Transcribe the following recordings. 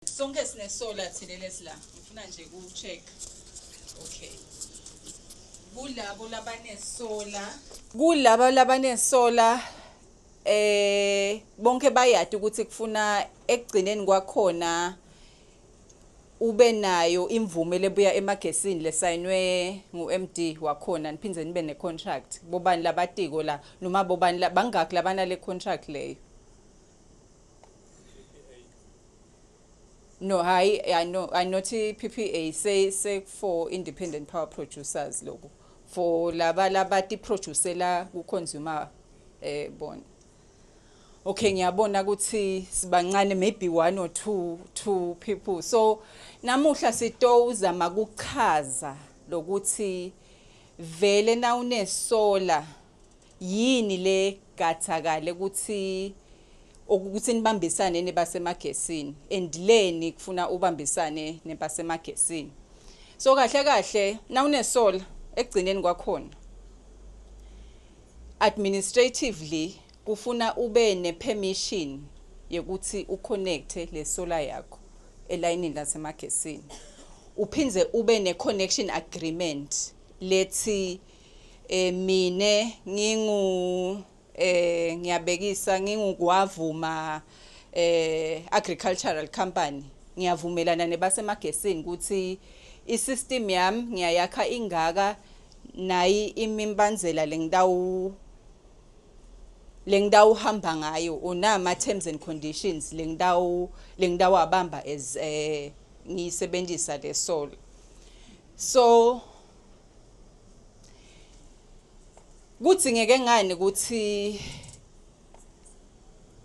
Sonke sine-solar thina lesila. Ngifuna nje ku-check. Okay. Kulabo labanesola bonke bayadi ukuthi kufuna ekugcineni kwakhona ube nayo imvume lebuya emagesini lesayinwe ngu-MD wakhona niphindze nibe ne-contract bobani labatiko la noma bobani bangaki labana le contract leyo. No, I know PPA say for independent power producers logo for labati producela ku consumer bona. Okay, ngiyabona ukuthi sibancane maybe one or two people. So namuhla sitowuzama kuchaza lokuthi vele na unesola yini le gathakale ukuthi ukuthi nibambisane nebasemagesini endleni kufuna ubambisane nebasemagesini. So kahle na unesola ekugcineni kwakhona administratively kufuna ube ne-permission yokuthi uconnecte le solar yakho elayinini lasemagesini. Uphinze ube ne-connection agreement lethi mine ngiyabekisa ngingugwavuma agricultural company ngiyavumelana nebasemagesini ukuthi isystem yami ngiyayakha ingaka nayi imimbandzela lengdawu hamba ngayo unama terms and conditions lengdawu abamba as ngiyisebenzisa le solar. So kudzingeke ngani ukuthi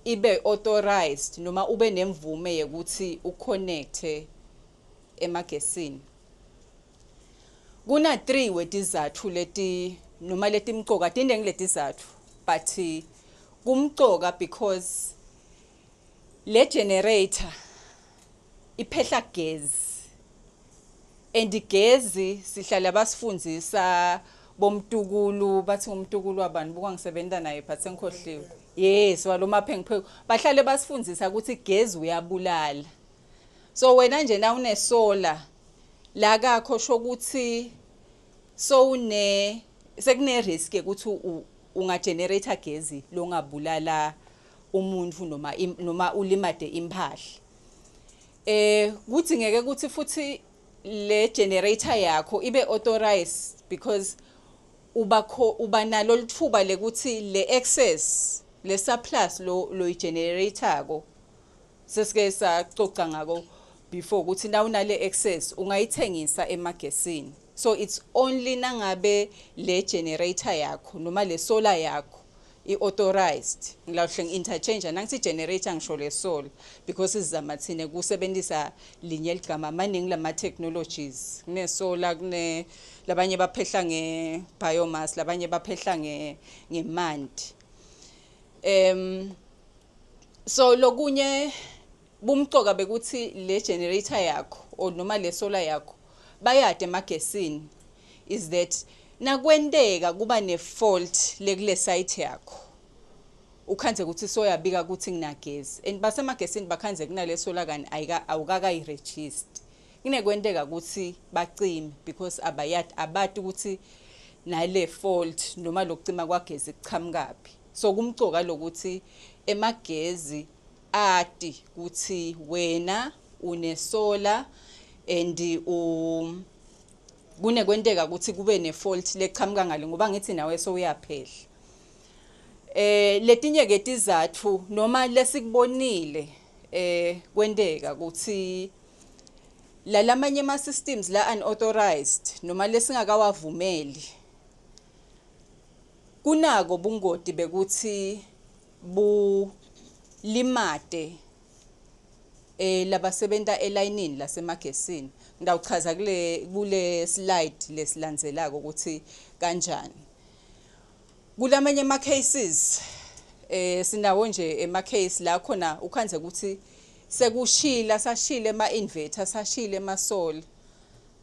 ibe authorized noma ube nemvume yekuthi uconnecte emagesini. Kuna 3 wetizathu leti noma letimcoka tinde ngiletizathu but kumcoka because le generator iphehla gezi and gezi sihlala basifundzisa bomtukulu bathi umtukulu wabani buka ngisebenza naye but ngikhohliwe. Yes waloma phengipheko bahlale basifundzisa ukuthi gezi uyabulala. So wena nje na unesola la kakho shokuthi sekune risk ukuthi ungagenerate gezi longabulala umuntu noma ulimade imphahla. Kuthi ngeke ukuthi futhi le generator yakho ibe authorized because uba nalo lithuba lekuthi le excess le surplus lo generator ko sesike sacoca ngako before ukuthi na unale excess ungayithengisa emagesini. So it's only nangabe le generator yakho noma le solar yakho i-authorized ngilawuhle ngi-interchange nangisi generator ngisho le solar because sizamathine kusebenzisa linye ligama maningi lama technologies kune solar kune labanye baphehla nge-biomass labanye baphehla ngemanti. So lokunye bumcoka bekuthi le generator yakho or noma le solar yakho bayade emagesini is that nakwenteka kuba ne-fault lekule site yakho ukhanze ukuthi soyabika ukuthi nginagezi and basemagesini bakhanze kunale solar kani awukakayiregister kunekwenteka ukuthi bacime because abati ukuthi nale fault noma lokucima kwagezi kuchamukaphi. So kumcoka lokuthi emagezi ati ukuthi wena unesola and kunekwenteka ukuthi kube ne-fault leqhamuka ngale ngoba ngithi nawe soyaphehla. Letinye ke tizathu noma lesikubonile kwenteka ukuthi lalamanye ama systems la unauthorized noma lesingakawavumeli kunako bungoti bekuthi bulimate labasebenta elayinini lasemagesini. Ngidawuchaza kule slide lesilandzelako ukuthi kanjani. Kulamanye ama cases sinawo nje ema case la khona ukhanze ukuthi sashile ama inverter sashile ama solar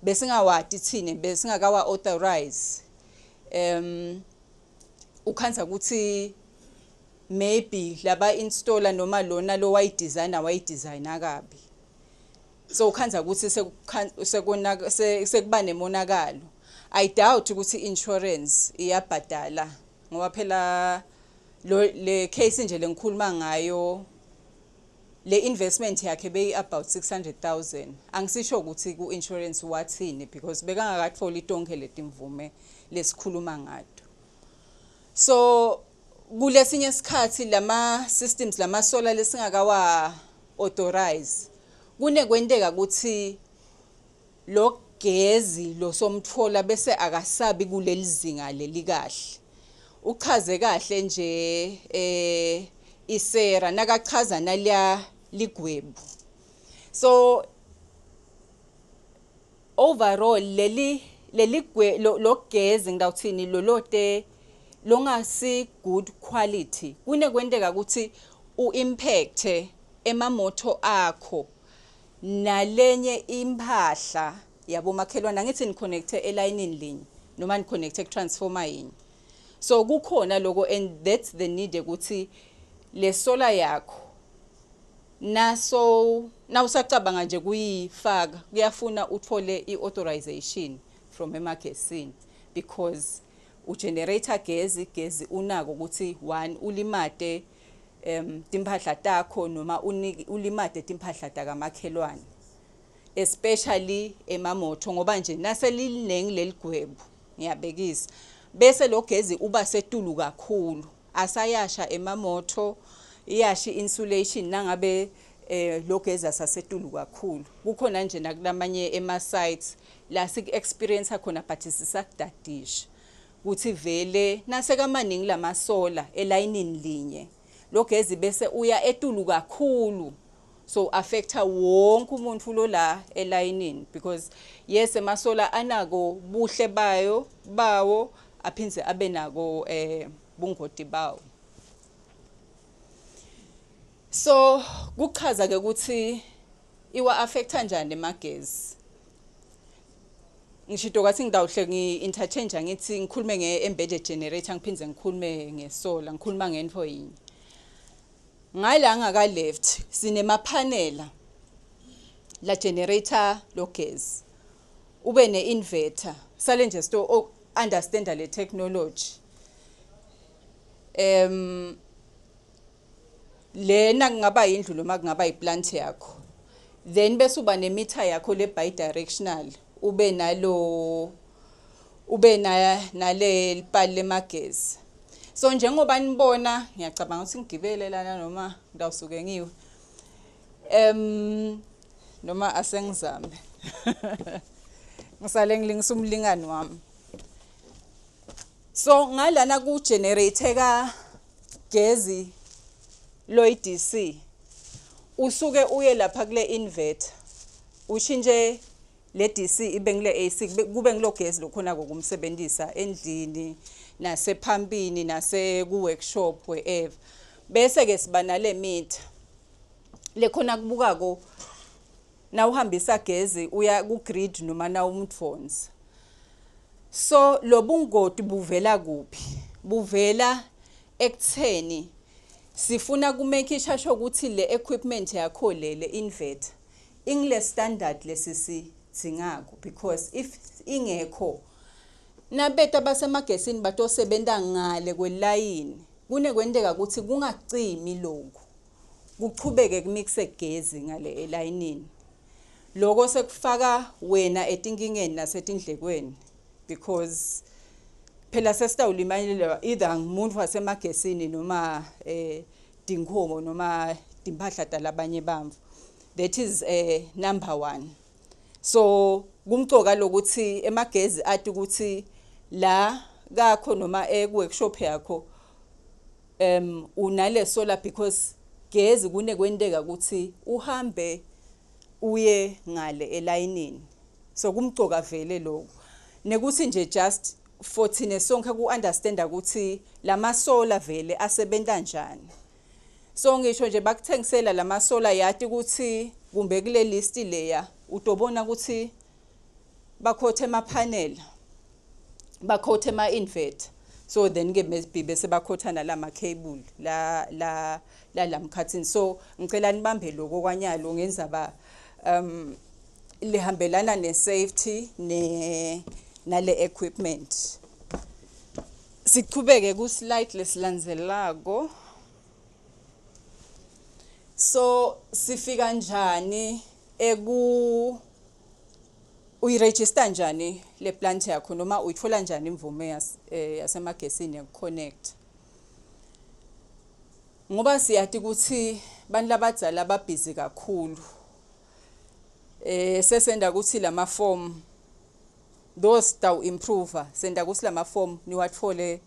besingawati thine besingakawa authorize. Ukhanza ukuthi maybe laba installer noma lona lo wayidesigner kabi so ukhanza ukuthi sekuba nemonakalo. I doubt ukuthi insurance iyabhadala ngoba phela le case nje lengikhuluma ngayo le investment yakhe beyi about 600,000. Angisisho ukuthi ku insurance wathini because bekangakathola itonke letimvume lesikhuluma ngato. So kulesinye isikhathi lama systems lama solar lesingakawa authorize kunekwenteka ukuthi lo gezi lo somthola bese akasabi kuleli zinga leli kahle. Uchaze kahle nje isera nakachaza naliya ligwebu. So overall lo gezi ngidawuthini lolote longasi good quality kunekwenteka ukuthi uimpact emamoto akho nalenye impahla yabo makhelwana ngithi ni connect elayinini linye noma ni connect transformer yinye. So kukhona lokho and that's the need ukuthi le solar yakho naso nawusacabanga nje kuyifaka kuyafuna uthole iauthorization from emagazini because ugenerator gezi unako ukuthi one ulimate timphahla takho noma ulimate timphahla takamakhelwane especially emamoto ngoba nje naseliningi leligwebu ngiyabekisa bese lo gezi uba setulu kakhulu asayasha emamoto iyashi insulation nangabe lo gezi asasetulu kakhulu kukhona nje nakulamanye ema sites la sik experience khona but sisakudadisha ukuthi vele nasekamaningi lamasola elayinini linye lo gezi bese uya etulu kakhulu so affecta wonke umuntu lo la elayinini because yes emasola anako buhle bawo aphinze abenako bungoti bawo. So kuchaza ke ukuthi iwa affecta kanjani emagezi. Ngishito kwathi ngidawuhle ngi-interchange ngithi ngikhulume nge-embedded generator ngiphinze ngikhulume ngesolar ngikhuluma ngento yinye. Ngala ngaka left sinemapanela la generator lo gezi ube ne-inverter sale nje sto understand le technology lena kungaba indlu noma kungaba iplant yakho then bese uba nemeter yakho le bidirectional ube nale lipali lemagezi. So njengoba nibona ngiyacabanga ukuthi ngigibele lana noma ngidawusuke ngiwe noma asengizame ngisale ngilingisa umlingani wami. So ngalana ku generator ka gezi lo DC usuke uye lapha kule inverter ushintshe le DC ibe ngile AC kube ngilogezi lokhona kokumsebenzisa endlini nasephambini nase ku workshop wherever bese ke sibana le meter lekhona kubukako na uhambisa gezi uya ku grid noma na umtfonzi. So lobungoti buvela kuphi buvela ekutheni sifuna ku make sure ukuthi le equipment yakho le inverter ingile standard lesisingako because if ingekho nabeta basemagesini batosebenta ngale kwelayini kunekwenteka ukuthi kungacimi lokho kuchubeke kumixe gezi ngale elayinini lokho sekufaka wena etinkingeni nasetindlekweni because phela sesitawulimanyelela either ngumuntu wasemagesini noma dinkomo noma timphahla talabanye bamvu. That is number 1. So kumcoka lokuthi emagezi athi ukuthi la kakho noma workshop yakho unale solar because gezi kunekwenteka ukuthi uhambe uye ngale elayinini. So kumcoka vele lokho nekuthi nje just 14 sonke ku understand ukuthi lama solar vele asebenta kanjani. So ngisho nje bakuthengisela lama solar yathi ukuthi kumbe kule list leya utobona ukuthi bakhothe ama panel bakhothe ama inverter so then ke bese bakhothana lama cable la lamkhathini. So ngicela nibambe lokho kwanyalo ngenza lihambelana ne-safety nale equipment. Siqhubeke ku slide lesilandzelako. So sifika kanjani uyiregister njani le plant yakho noma uyithola njani imvume yasemagesini yokuconnect. Ngoba siyathi ukuthi bantu labadzala babhizi kakhulu. Sesenda ukuthi lama form those taw improver senda ukuthi lama form niwathole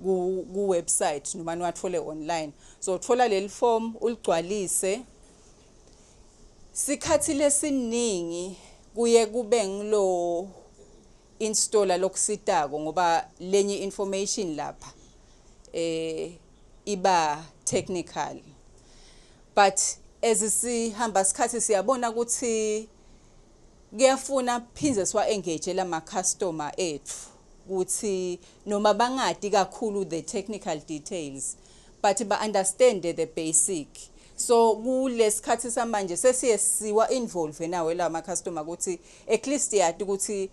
ku website noma niwathole online. So uthola leli form uligcwalise. Sikhathi lesiningi kuye kube ngilo installer lokusitako ngoba lenye information lapha iba technical. But as sihamba isikhathi siyabona ukuthi kuyafuna phinze siwa engage lama customer ethu ukuthi noma bangadi kakhulu the technical details but ba understand the basic. So kulesikhathi samanje sesiye siwa involve nawe lama customer ukuthi at least yati ukuthi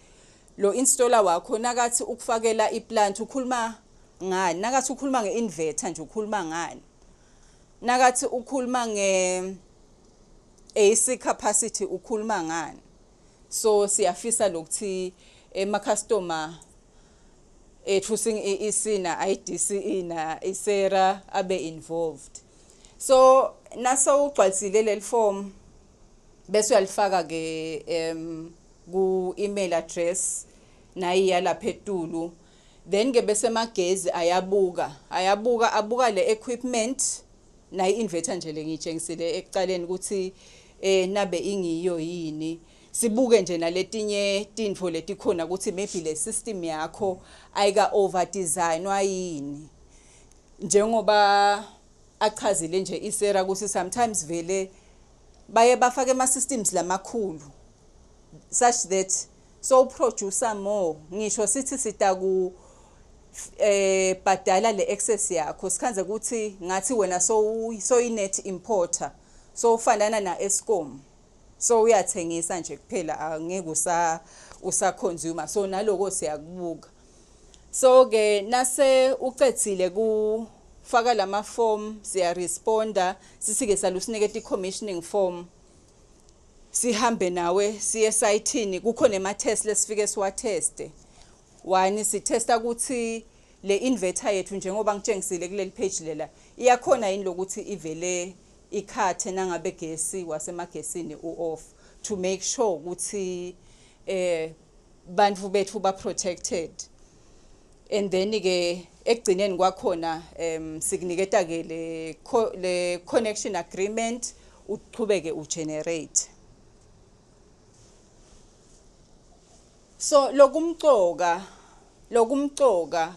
lo installer wakho nakathi ukufakela iplant ukhuluma ngani, nakathi ukhuluma ngeinverter nje ukhuluma ngani, nakathi ukhuluma AC capacity ukhuluma ngani. So siyafisa lokuthi ema customer choosing isina IDC ina isera abe involved. So naso ugcwalisile leli form bese uyalifaka ke ku email address nayiya lapha etulu. Then ke bese magezi abuka le equipment na inverter nje lengitshengisile ekuqaleni ukuthi nabe ingiyo yini. Sibuke nje naletinye tinfo letikhona ukuthi maybe le system yakho ayika over designwa yini. Njengoba achazile nje isera ukuthi sometimes vele baye bafake ama systems lamakhulu such that so producer more ngisho sithi sitaku badala le access yakho sikhanze ukuthi ngathi wena so inet importer so ufanana na Eskom so uyathengisa nje kuphela angeke usa consumer. So naloko siyakubuka. So ke nase ucedzile kufaka lama form siya responda sisike salusinike commissioning form sihambe nawe siye site kukhona ema test lesifike siwa teste. One sitesta ukuthi le inverter yethu njengoba ngitshengisile kuleli page lela iyakhona yini lokuthi ivele ikhathe nangabe gesi wasemagesini off to make sure ukuthi bantu bethu ba protected. And then ke ekugcineni kwakhona sikuniketa ke le connection agreement uqhubeke ugenerate. So lokumcoka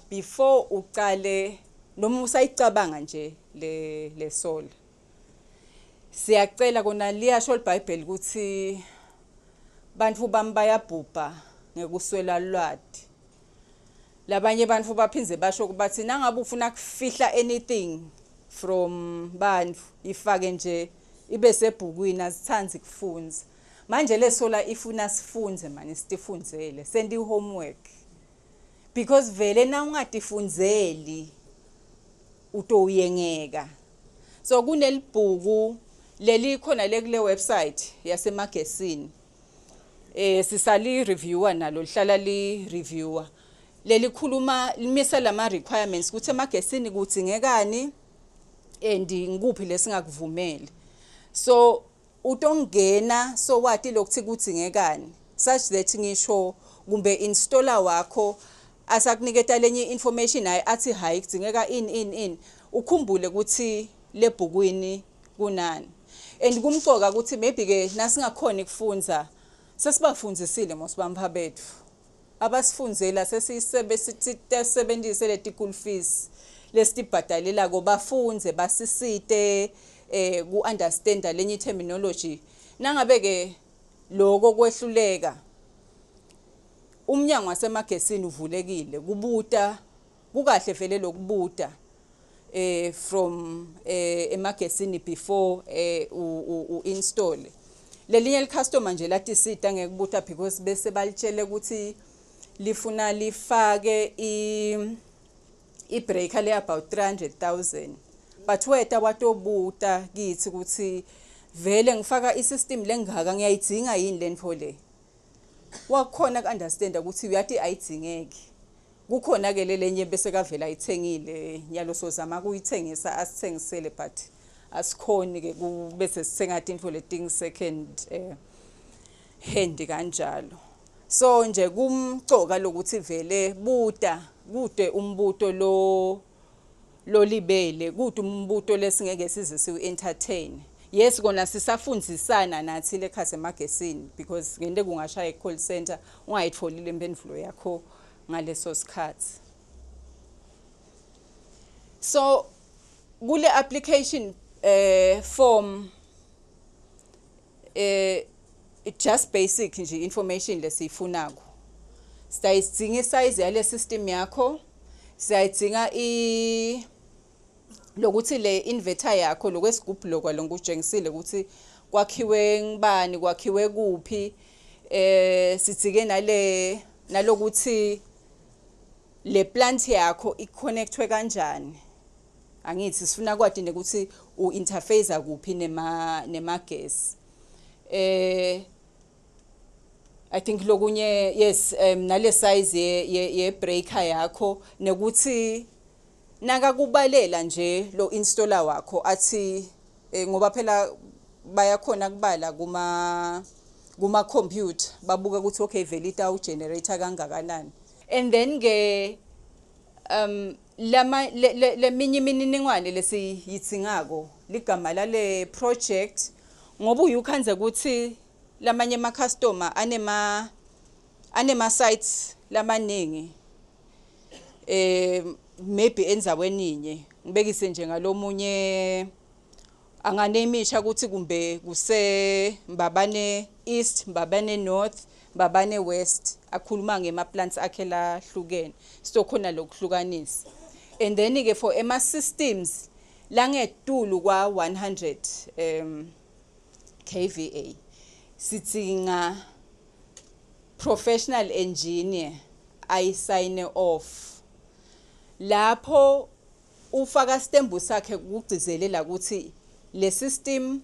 before uqale noma usayicabanga nje le solar. Siyacela kona liyasho iBhayibheli ukuthi bantu bami bayabhubha ngekuswela lwadi. Labanye bantu baphinze basho kubathi nangabe ufuna kufihla anything from bantu ifake nje ibe sebhukwini azithanzi kufunza. Manje le solar ifuna sifunze manje sitifunzele sendi homework because vele na ungatifunzeli utoyengeka. So kunelibhuku leli khona lekule website yasemagesini sisali reviewer nalo lihlala li reviewer leli khuluma limisa lama requirements ukuthi emagesini kudzingekani and ngikuphi lesingakuvumeli. So utongena so wati lokuthi kudzingekani such that ngisho kumbe installer wakho asakuniketa lenye information athi hayi kudzingeka in ukhumbule ukuthi lebhukwini kunani. And kumcoka ukuthi maybe ke nasingakhona ukufunza sesibafundzisile mosibamba bethu abasifundzela sesisebenzise leti school fees lesitibhadalela ko bafunze basisite ku understand lenye terminology. Nangabe ke lokho kwehluleka umnyango wasemagesini uvulekile kubuta kukahle vele lokubuta from emagesini before u install. Lelinye le customer nje lathi sita ngekubutha because bese balitshele ukuthi lifuna lifake I breaker le about 300,000. But weta watobuta kithi ukuthi vele ngifaka isystem lengaka ngiyayidinga yini lento le. Wakhona ku understand ukuthi uyathi ayidingeki. Kukhona ke lelenye bese kavela ayithengile nyalo sozama kuyithengisa asithengisele but asikhoni ke bese sithenga into leting second hand kanjalo. So nje kumcoka lokuthi vele kude umbuto lo libele kude umbuto lesingeke size siu entertain. Yes kona sisafundzisana nathi lekhasi emagesini because ngende kungashaya call center ungayitholile impendulo yakho ngaleso sikhathi. So kule application form it just basic nje information lesifunako. Sayidinga isize yale system yakho, sayidinga lokuthi le inverter yakho lokwesigubhu lokwa ngokujengisile ukuthi kwakhiwe ngibani kwakhiwe kuphi sithike nalokuthi le plant yakho iconnectwe kanjani. Angithi sifuna kwathi ukuthi uinterface kuphi nema gas. I think lokunye yes nale size ye breaker yakho nekuthi naka kubalela nje lo installer wakho athi ngoba phela bayakhona kubala kuma computer babuka ukuthi okay vele ita generator kangakanani. And then ke le minye imininingwane lesiyithingako ligama lale project ngoba uyukhanza ukuthi lamanye ama customer anema sites lamaningi maybe enzaweni inye ngibekise nje ngalomunye anganemisha ukuthi kumbe kuse Mbabane East, Mbabane North, Mbabane West akhuluma ngema plants akhe lahlukene so khona lokuhlukanisa. And then ke for ema systems la ngetulu kwa 100 kVA sithinga professional engineer I sign off lapho ufaka stembu sakhe ukugcizelela ukuthi le system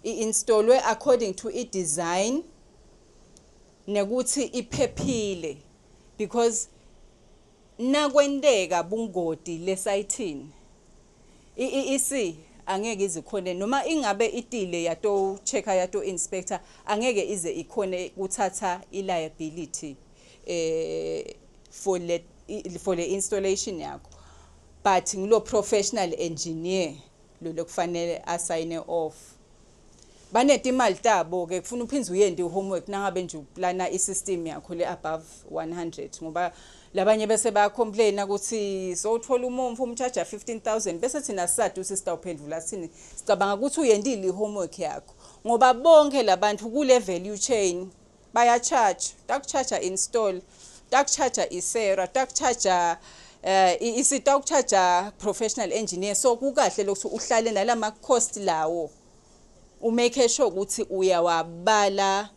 installwe according to I design nekuthi iphephile because nakwendeka bungodi lesayithini isi angeke izikhone noma ingabe itile yato checker yato inspector angeke ize ikhone kuthatha liability for the installation yakho but ngilo professional engineer lo lokufanele assign off. Baneti imali tabo ke kufuna uphinze uyendi homework nangabe nje uplana isystem yakho le above 100 ngoba labanye bese baya complain ukuthi so uthola umomfu umcharge 15,000 bese thina sisadu sister uphendula sini sicabanga ukuthi uyendile homework yakho ngoba bonke labantu ku le value chain baya charge takucharge install takucharge isera takucharge isita ukucharge professional engineer so kukahle lokho uhlale nalama cost lawo umake sure ukuthi uyawabala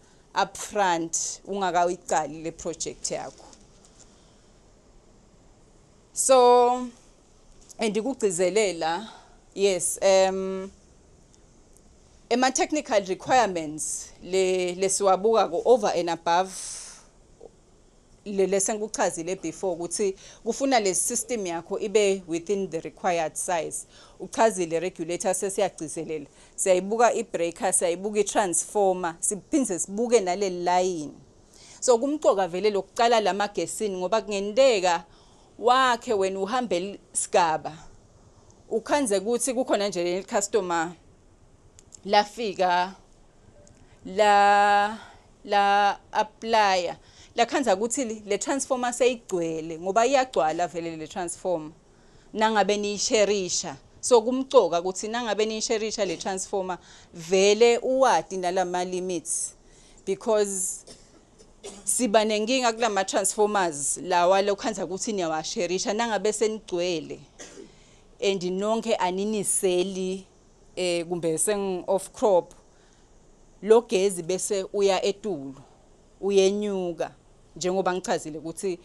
upfront ungakayiqali le project yakho. So andikugcizelela yes ema technical requirements lesiwabuka go over and above lesengikuchazile before ukuthi kufuna le system yakho ibe within the required size. Uchazile regulator sesiyagcizelela siyayibuka ibreaker siyayibuka itransformer siphinze sibuke nale line. So kumcoka vele lokuqala lamagesini ngoba kungendeka wakhe wena uhambe isigaba ukhanze ukuthi kukhona nje le customer lafika la applyer lakhanza ukuthi le transformer seyigcwele ngoba iyagcwala vele le transformer nangabe niyisherisha so kumcoka ukuthi nangabe niyisherisha le transformer vele uwadi nalama limits because siba nenkinga kulama transformers lawa lokhanza ukuthi niyawasherisha nangabe senigcwele and nonke aniniseli kumbe seng off crop lo gezi bese uya etulu uyenyuka njengoba ngichazile ukuthi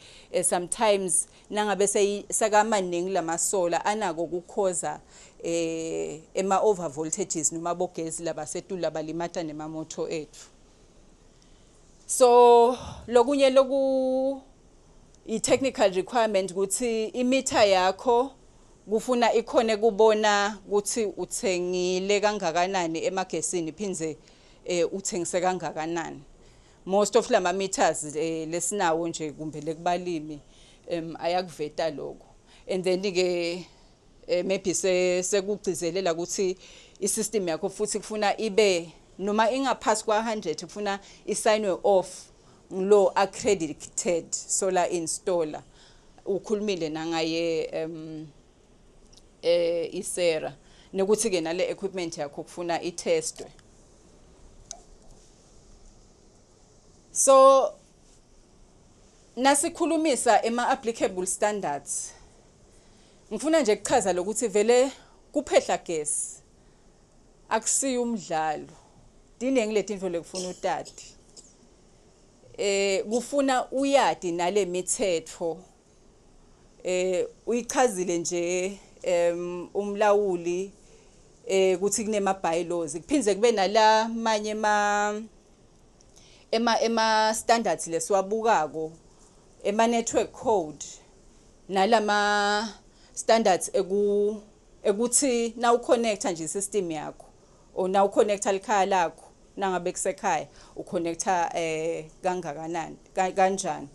sometimes nangabe sakamaningi lamasola anako ukukhoza ema over voltages noma bogezi labasetulu labalimata nemamoto ethu. So lokunye loku i-technical requirement ukuthi imeter yakho kufuna ikhone kubona ukuthi uthengile kangakanani emagesini phinze uthengise kangakanani. Most of lama meters lesinawo nje kumbe lekubalimi ayakuveta lokho. And then ke maybe sekugcizelela ukuthi i-system yakho futhi kufuna ibe noma ingaphasi kwa-100 kufuna isignwe off ngilo accredited solar installer. Ukhulumile nangaye isera nokuthi ke nale equipment yakho kufuna itestwe. So nasikhulumisa ema-applicable standards ngifuna nje ukuchaza lokuthi vele kuphehla gesi akusiyo umdlalo diningi letinto lekufuna utati kufuna uyadi nale mithetho uyichazile nje umlawuli ukuthi kunema bylaws kuphinze kube nala manye ema standards lesiwabukako ema network code nalama standards ekuthi na uconnecta nje system yakho or na uconnecta likhaya lakho nangabe kusekhaya uconnecta kangakanani kanjani.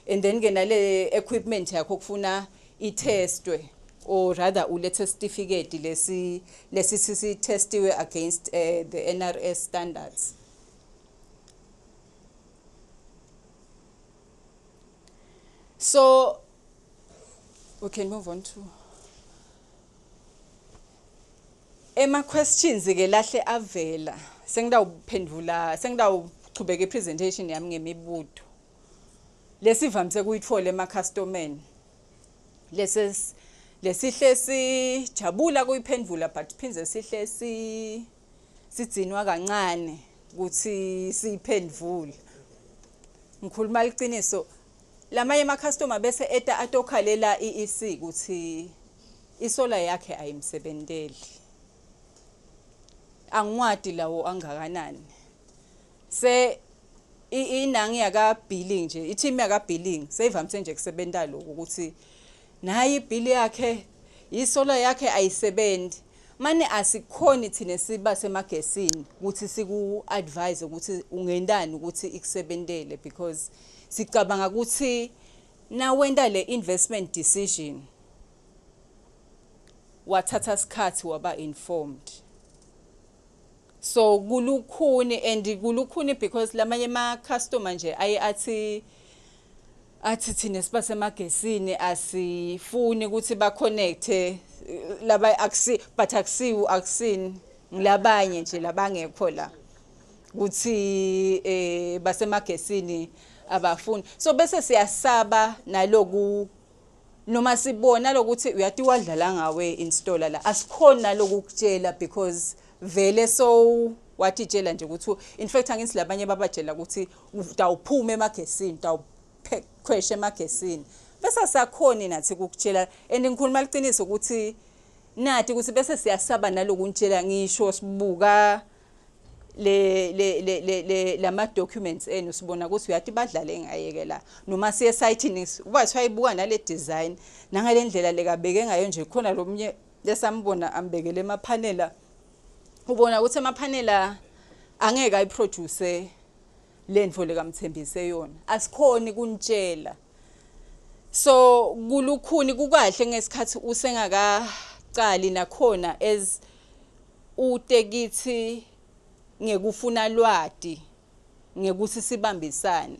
And then ke nale equipment yakho kufuna itestwe or rather ulethe certificate lesi testiwe against the NRS standards. So we can move on to questions ke lahle avela sengidawuchubeka ipresentation yami ngemibuto lesivamise kuyithola ema-customers lesihle sijabula kuyiphendvula but phinze sihle sidzinwa kancane ukuthi siyiphendvule. Ngikhuluma liqiniso lamanye ama-customer bese atokhalela i-EC ukuthi isola yakhe ayimsebenteli angwadi lawo angakanani se inangi yaka billing nje i-team yaka billing seyivamise nje kusebenta lokho ukuthi nayi ibill yakhe isola yakhe ayisebenzi manje asikhoni thina siba semagesini ukuthi siku advise ukuthi ungendani ukuthi ikusebentele because sicabanga ukuthi na wenda le investment decision wathatha isikhathi waba informed. So kulukhuni and kulukhuni because lamanye ama customer nje athi thina sibase emagesini asifuni ukuthi ba connecte laba akusini ngilabanye nje labangekho la ukuthi basemagesini abafuni. So bese siyasaba naloku noma sibona lokuthi uyati wadlala ngawe installer la asikhona lokukutshela because vele so watitshela nje ukuthi in fact angithi labanye babatshela ukuthi utawuphuma emagesini utawukhwesha emagesini bese asakhoni nathi ukukutshela and ngikhuluma liqiniso ukuthi nathi ukuthi bese siyasaba nalokuntshela ngisho sibuka lama documents enu sibona ukuthi uyati badlale ngayekela noma siye site wathi wayibuka nale design nangale ndlela lekabeke ngayo nje khona lomnye lesambona ambekele emapanela ubona ukuthi emapanela angeke ayiproduce lendvo lekamthembise yona asikhoni kuntshela. So kulukhuni kukahle ngesikhathi usengakaqali nakhona as utekithi ngekufuna lwadi ngekuthi sibambisane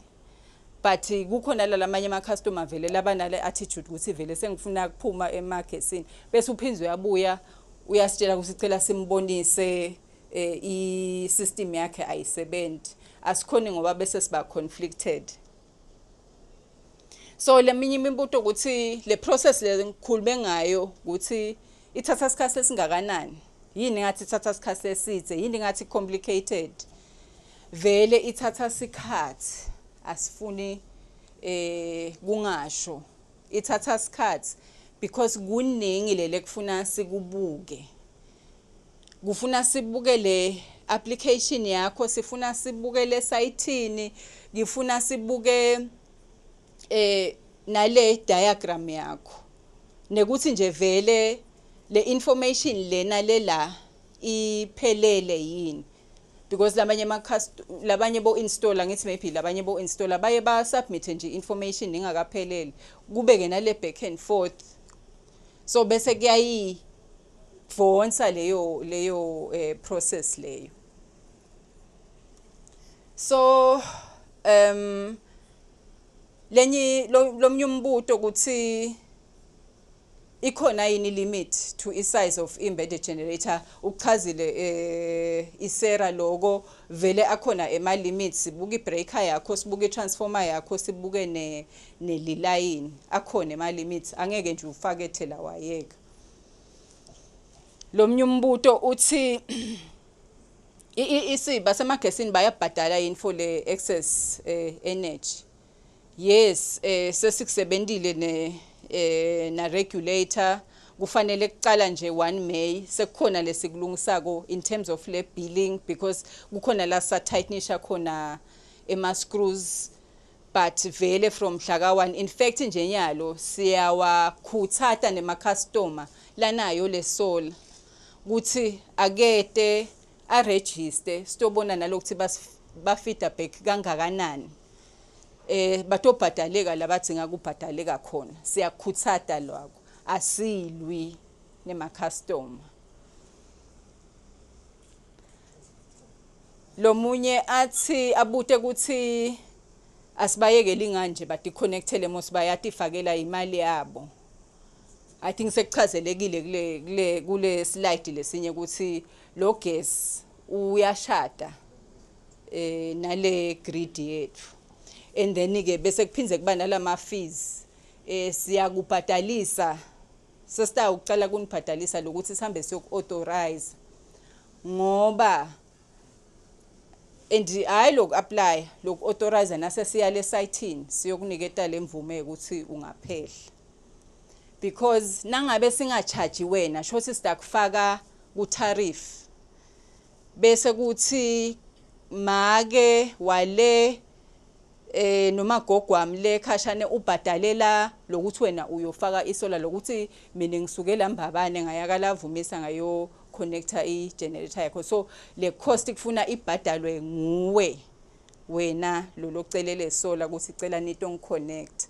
but kukhona lamanye ama customer vele labanale attitude ukuthi vele sengifuna ukuphuma emagesini bese uphinzwe yabuya uyasitshela ukuthi sicela simbonise i-system yakhe ayisebenzi asikhoni ngoba bese siba conflicted. So leminye imibuto ukuthi le process le ngikhulume ngayo ukuthi ithatha isikhathi esingakanani yini ngathi ithatha isikhathi eside yini ngathi complicated vele ithatha isikhathi asifuni kungasho ithatha isikhathi because kuningi lele kufuna sikubuke kufuna sibuke le application yakho sifuna sibuke le site ngifuna sibuke nale diagram yakho nekuthi nje vele le information lena lela iphelele yini because labanye bo installer ngithi maybe labanye bo installer baye ba submit nje information ingakaphelele kubeke nale back and forth so bese kuyayi vonsa leyo process leyo so lenye lomnye umbuto ukuthi ikhona yini limit to isize of embedded generator uchazile isera logo vele akhona ema limits sibuka ibreaker yakho sibuka itransformer yakho sibuke ne line akhona ema limits angeke nje ufake thela wayeka lomnye umbuto uthi isiba semagesini bayabhadala yini for le excess energy yes sesikusebentile na regulator kufanele kucala nje 1 May sekukhona lesikulungisako in terms of le billing because kukhona la sa tightenisha khona ema screws but vele from mhla ka1 in fact nje nyalo siyawakhuthata nema customer lanayo le solar kuthi akete a register sitobona nalokuthi ba feedback kangakanani batobhadaleka labathinga kubhadaleka khona siyakhuthata lokho asilwi nema customer lomunye athi abute ukuthi asibayekeli nganje badiconnectele mos bayatifakela imali yabo I think sekuchazelekile kule slide lesinye ukuthi lo gas uyashada nale grid yethu and then ke bese kuphinze kuba nalama fees siyakubhadalisa sesita ukucala kunibhadalisa lokuthi sihambe siyokuauthorize ngoba and hayi loku apply loku authorize nase siya le site siyokuniketa lemvume ukuthi ungaphehla because nangabe singacharge wena shothi sitakufaka ku tariff bese kuthi make wale noma gogwami le khashane ubhadalela lokuthi wena uyofaka isolar lokuthi mina ngisukela mbabane ngayakala vumisa ngayo connector I generator yakho so le cost kufuna ibhadalwe nguwe wena lo locelele solar ukuthi icela nito ngiconnect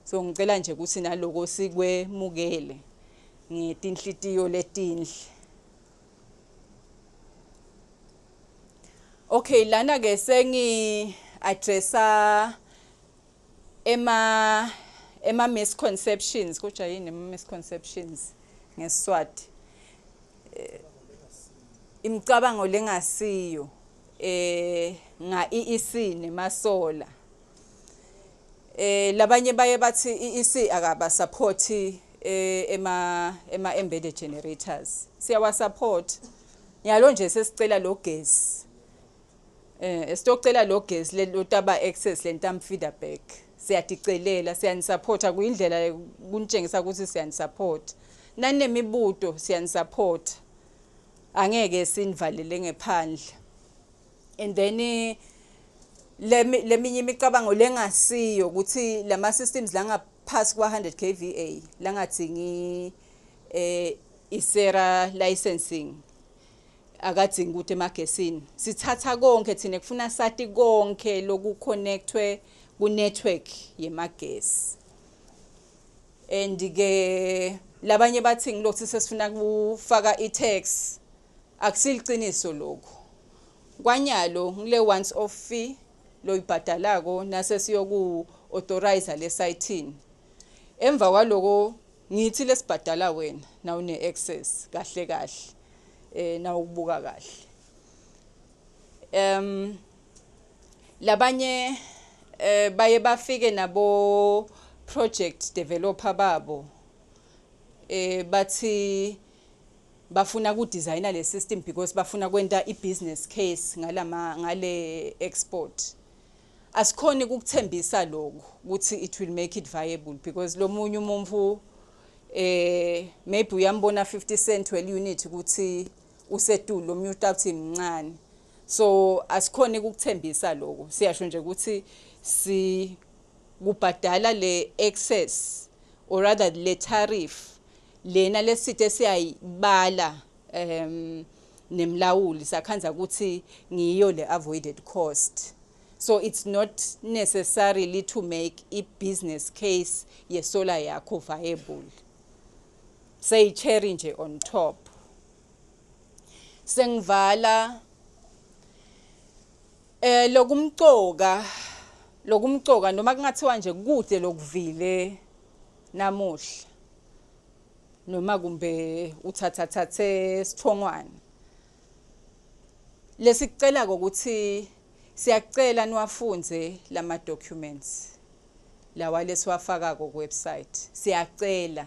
so ngicela nje ukuthi naloko sikwemukele ngetinhlitiyo letinhle okay lana ke sengi addressa ema misconceptions kuja yini ema misconceptions ngeSiswati imicabango lengasiyo nga EEC nemasola labanye baye bathi EEC akaba support ema embedded generators siyawa support nyalo nje sesicela lo gas esitocela lo gas lotaba access lentam feedback siyaticelela siyanisupport kuyindlela kunitshengisa ukuthi siyanisupport nanemibuto siyanisupport angeke sinivalele ngephandle and then leminye imicabango lengasiyo ukuthi lama systems la ngaphasi kwa 100 kVA la ngathingi isera licensing akadzingi ukuthi emagesini sithatha konke thina kufuna sati konke lokuconnectwe ku network yemagesi and ke labanye bathi ngilokuthi sesifuna kufaka iTax akusiliciniso lokho kwanyalo ngile once off fee lo ibhadalako nase siyoku authorize le site emva kwaloko ngithi lesibhadala wena na une access kahle kahle na ukubuka kahle labanye baye bafike nabo project developer babo bathi bafuna ku designer le system because bafuna kwenta i business case ngale export. Asikhoni ukukuthembisa lokho ukuthi it will make it viable because lo munye umuntu maybe uyambona 50 cent well unit ukuthi usetulo lo munye uthi mncane. So asikhoni ukukuthembisa lokho. Siyasho nje ukuthi si kubhadala le excess or rather le tariff lena lesithe siyayibala nemlawuli sakhanza ukuthi ngiyo le avoided cost. So it's not necessarily to make a business case ye solar yakho viable. Say cherry nje on top. Sengivala lokumcoka noma kungathiwa nje kude lokuvile namuhla noma kumbe uthathathe sithongwane lesicela ukuthi siyacela niwafunze lama documents lawa lesiwafaka ku website siyacela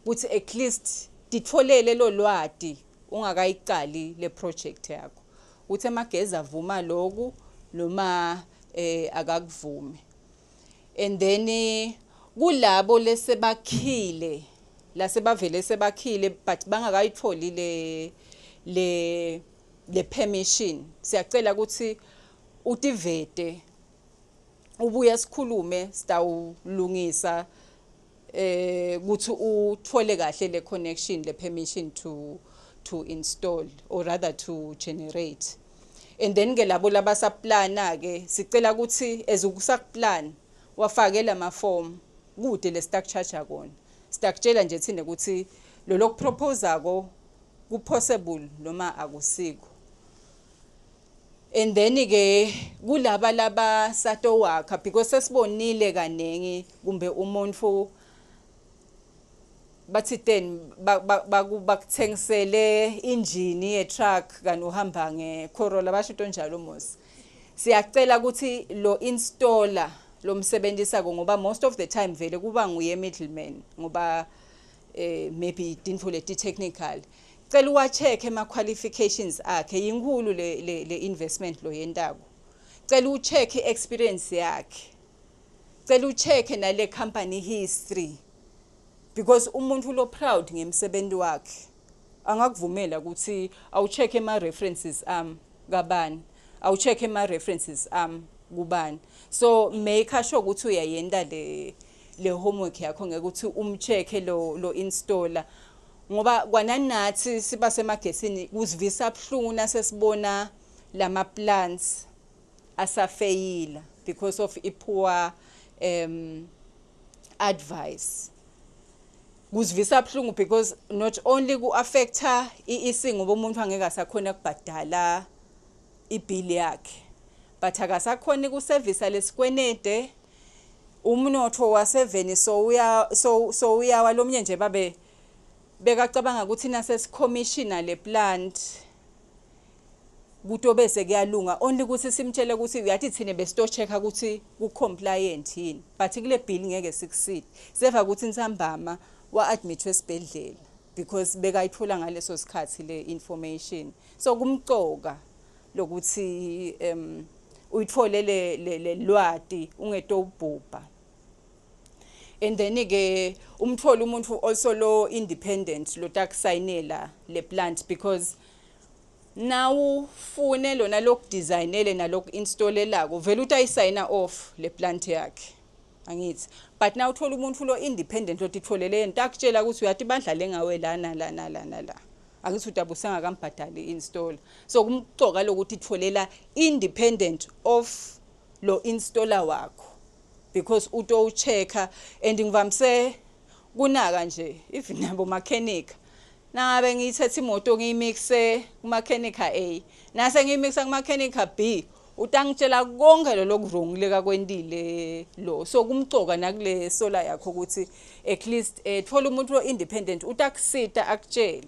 ukuthi at least ditfolele lo lwadi ungakayiqali le project yakho uthi amagezi avuma lokhu noma akakuvume. And then kulabo lesebakhile la sebavele sebakhile but bangakayitholi le permission siyacela ukuthi utivete ubuye sikhulume sitawulungisa ukuthi uthole kahle le connection le permission to install or rather to generate. And then ke labo labasaplana ke sicela ukuthi ezukusakuplan wafake lama form kude le stack charger kona stakutshela nje thina ukuthi lo lokupropose ko ku possible noma akusiko. And then ke kulaba laba sato wakha because sesibonile kanengi kumbe umuntu bathi then bakuthengisele engine ye truck kani uhamba ngeCorolla basho njalo mos. Siyacela ukuthi lo installer lo msebenzisa ngoba most of the time vele kuba nguye middleman ngoba maybe dinfule technical. Cela uwacheck ema qualifications akhe yinkulu le investment lo yendako. Cela ucheck experience yakhe. Cela ucheck na le company history. Because umuntu lo proud ngemsebenzi wakhe angakuvumela ukuthi awucheck ema references kabani awucheck ema references kubani. So make sure ukuthi uyayenda le homework yakho ngekuthi umcheck lo installer ngoba kwananathi siba semagesini kuzivisa abhlungu nasesibona lama plants asafeyila because of poor advice. Kuzivisa abhlungu because not only ku affecta isingo bomuntu angeke asakhona ukubhadala ibill yakhe but akasakhona ukuservice lesikwenede umnotho waseveni so uyawa lomnye nje babe bekacabanga ukuthi nasesicommissiona le plant kutobe sekuyalunga only ukuthi simtshele ukuthi uyathi thine besto checka ukuthi ku compliant yini but kule bill ngeke succeed seva ukuthi insambama wa admit wesibedlela because bekayithola ngaleso sikhathi le information. So kumcoka lokuthi uyithole le lwadi ungetobhubha. And then ke umtholo umuntu also lo independent lo takusayinela le plant because now fune lona loku designele naloku installelako vele utayisayina off le plant yakhe angithi but now uthola umuntu lo independent lo titfolele into akutshela ukuthi uyathi bandlale ngawe la angithi utabusanga kambhadali install. So kumcoka lokuthi itfolela independent of lo installer wakho because uto checka and ngivamse kunaka nje even nabo mechanic nabe ngithethe imoto ngiyimixe ku mechanic A nase ngiyimixa ku mechanic B utangitshela konke lo lokurongile kakwendile lo. So kumcoka nakule solar yakho ukuthi at least thola umuntu lo independent utakusita akutshela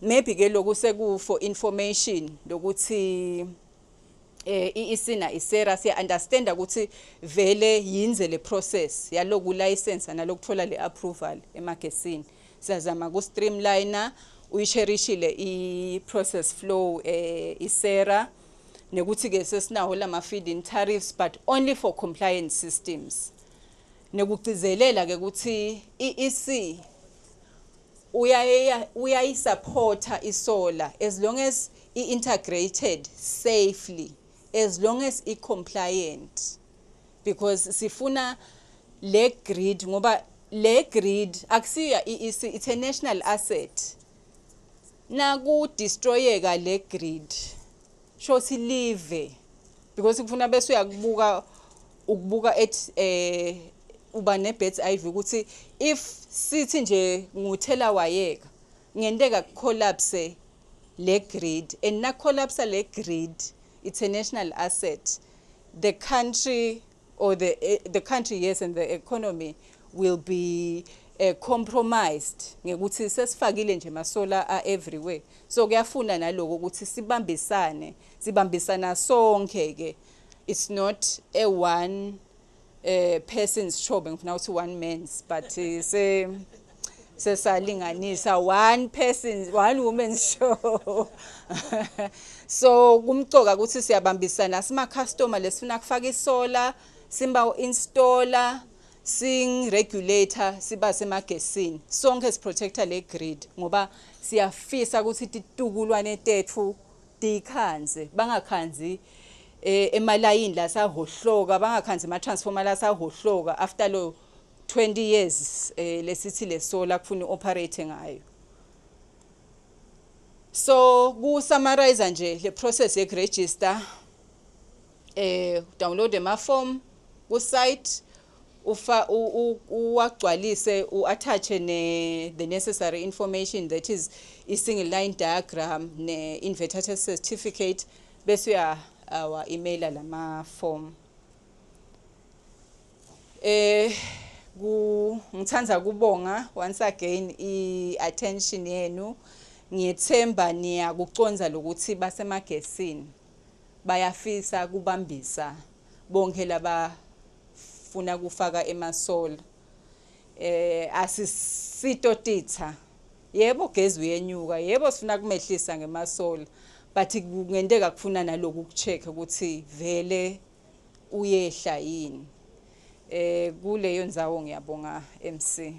maybe ke loku seku for information lokuthi isina isera siya understand ukuthi vele yinze le process yaloku license nalokuthola le approval emagesini siyazama ku streamliner uyicherishile I process flow isera nekuthi ke sesinawo lama feed-in tariffs but only for compliance systems nekugcizelela ke ukuthi iEC uyayisupporta isolar as long as integrated safely as long as compliant because sifuna le grid ngoba le grid akusiya iEC it's a national asset naku destroyeka le grid shothi live because kufuna bese ukubuka at uba nebet IV ukuthi if sithi nje nguthela wayeka ngenteka collapse le grid and na collapse le grid it's a national asset the country or the country yes and the economy will be compromised ngekuthi sesifakile nje masola everywhere so kuyafuna naloko ukuthi sibambisana sonke ke it's not a one person's job ngifuna ukuthi one man's but sesalinganisa one woman's show so kumcoka ukuthi siyabambisana sima customer lesifuna kufaka isolar simba installer sing regulator siba semagesini sonke siprotector le grid ngoba siyafisa ukuthi titukulwane tethu tikhanze bangakhanzi emalayini la sahohloka bangakhanzi ama transformer la sahohloka after lo 20 years lesithi le solar kufuna operate ngayo so ku summarize nje le process ye register download ama form ku site uwagcwalise uattach the necessary information that is a single line diagram ne inverter test certificate bese our email lama form ngithanda kubonga once again attention yenu ngiyethemba niyakuconza lokuthi basemagesini bayafisa kubambisa bonke laba funa kufaka emasola asisito titha yebo gezi uyenyuka yebo sifuna kumehlisa ngemasola but kungenteka kufuna naloku kucheck ukuthi vele uyehla yini kuleyo ndzawo ngiyabonga MC